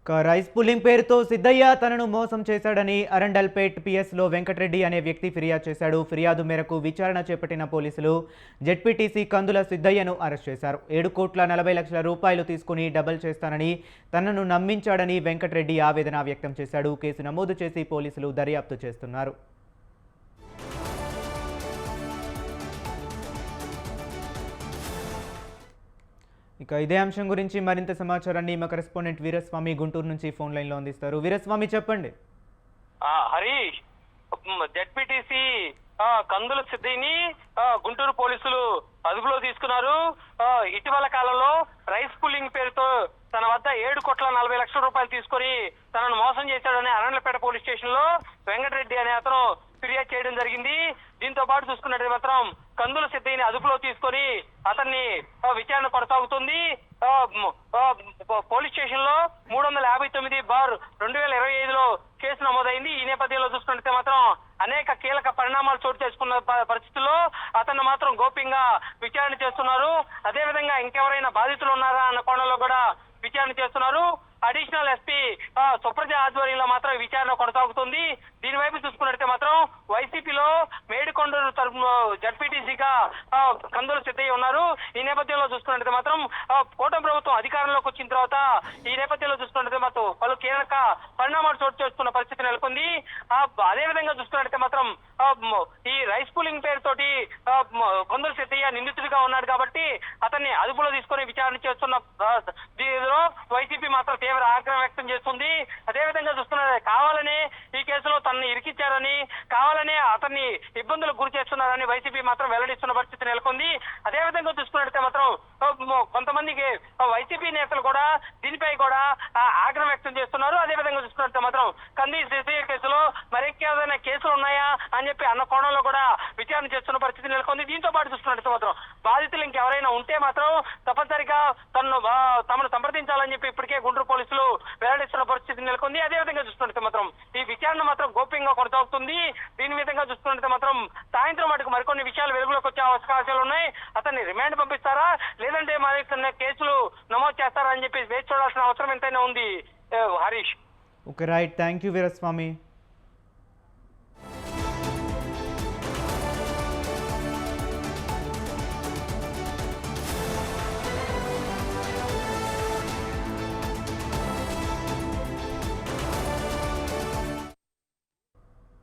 Rice pulling పేరుతో సిద్ధయ్య తనను మోసం చేశాడని అరండల్పేట్ పిఎస్లో వెంకటరెడ్డి అనే వ్యక్తి ఫిర్యాదు చేశాడు. ఫిర్యాదు మేరకు విచారణ చేపట్టిన పోలీసులు జెడ్పీటీసీ కందుల సిద్ధయ్యను అరెస్ట్ చేశారు. 7,40,00,000 రూపాయలు తీసుకుని డబల్ చేస్తానని తనను నమ్మించాడని వెంకటరెడ్డి ఆవేదన వ్యక్తం చేశాడు. కేసు నమోదు చేసి పోలీసులు దర్యాప్తు చేస్తున్నారు. ఇక ఇదే అంశం గురించి మరింత సమాచారాన్ని మా కరెస్పాండెంట్ వీరస్వామి గుంటూరు నుంచి ఫోన్ లైన్ లో అందిస్తారు. వీరస్వామి చెప్పండి. హరీష్, జెడ్పీటీసీ కందుల సిద్ధిని గుంటూరు పోలీసులు అదుపులో తీసుకున్నారు. ఇటీవల కాలంలో రైస్ పుల్లింగ్ పేరుతో తన వద్ద 7,40,00,000 రూపాయలు తీసుకొని తనను మోసం చేశాడని అరండలపేట పోలీస్ స్టేషన్ లో వెంకటరెడ్డి అనే అతను ఫిర్యాదు చేయడం జరిగింది. దీంతో పాటు చూసుకున్నట్టు మాత్రం కందుల సిద్ధిని అదుపులో తీసుకొని అతన్ని విచారణ కొనసాగుతుంది. పోలీస్ స్టేషన్ లో 359/2025లో కేసు నమోదైంది. ఈ నేపథ్యంలో చూసుకుంటే మాత్రం అనేక కీలక పరిణామాలు చోటు చేసుకున్న పరిస్థితుల్లో అతన్ని మాత్రం గోప్యంగా విచారణ చేస్తున్నారు. అదేవిధంగా ఇంకెవరైనా బాధితులు ఉన్నారా అన్న కోణంలో కూడా విచారణ చేస్తున్నారు. అడిషనల్ ఎస్పీ సుప్రజ ఆధ్వర్యంలో మాత్రం విచారణ కొనసాగుతుంది. దీని వైపు చూసుకున్నట్టే మాత్రం వైసీపీలో మేడికొండూరు జడ్పీటీసీగా కందుల సిద్ధయ్య ఉన్నారు. ఈ నేపథ్యంలో చూసుకున్నట్టే మాత్రం కూటమి ప్రభుత్వం అధికారంలోకి వచ్చిన తర్వాత ఈ నేపథ్యంలో చూసుకున్నట్టే మాత్రం పలు కీలక పరిణామాలు చోటు చేసుకున్న పరిస్థితి నెలకొంది. అదే విధంగా చూసుకున్నట్టే మాత్రం ఈ రైస్ పుల్లింగ్ పేరుతోటి కందుల సిద్ధయ్య నిందితుడిగా ఉన్నాడు కాబట్టి అతన్ని అదుపులో తీసుకొని విచారణ చేస్తున్న దీనిలో వైసీపీ మాత్రం తీవ్ర ఆగ్రహం వ్యక్తం చేస్తుంది. అదేవిధంగా చూస్తున్నారు, కావాలనే ఈ కేసులో తనని ఇరికిచ్చారని, కావాలనే అతన్ని ఇబ్బందులకు గురి చేస్తున్నారని వైసీపీ మాత్రం వెల్లడిస్తున్న పరిస్థితి నెలకొంది. అదేవిధంగా చూసుకున్నట్లయితే మాత్రం కొంతమందికి వైసీపీ నేతలు కూడా దీనిపై కూడా ఆగ్రహం వ్యక్తం చేస్తున్నారు. అదేవిధంగా చూసుకున్నట్లయితే మాత్రం కంది సిద్ధయ్య కేసులో మరెక్కేదైనా కేసులు ఉన్నాయా అని చెప్పి అన్న కోణంలో కూడా విచారణ చేస్తున్న పరిస్థితి నెలకొంది. దీంతో పాటు చూసుకున్నట్లయితే మాత్రం బాధితులు ఇంకెవరైనా ఉంటే మాత్రం తప్పనిసరిగా తమను సంప్రదించాలని చెప్పి ఇప్పటికే గుంటూరు పోలీసులు వెల్లడిస్తున్న పరిస్థితి నెలకొంది. అదేవిధంగా చూసుకుంటే మాత్రం ఈ విచారణ మాత్రం గోప్యంగా కొనసాగుతుంది. దీని విధంగా చూసుకుంటే మాత్రం సాయంత్రం మటుకు మరికొన్ని విషయాలు వెలుగులోకి వచ్చే అవకాశాలు ఉన్నాయి. అతన్ని రిమాండ్ పంపిస్తారా లేదంటే మరి కేసులు నమోదు చేస్తారా అని చెప్పి వేచి చూడాల్సిన అవసరం ఎంతైనా ఉంది. Harish. Okay, right. Thank you Veeraswamy.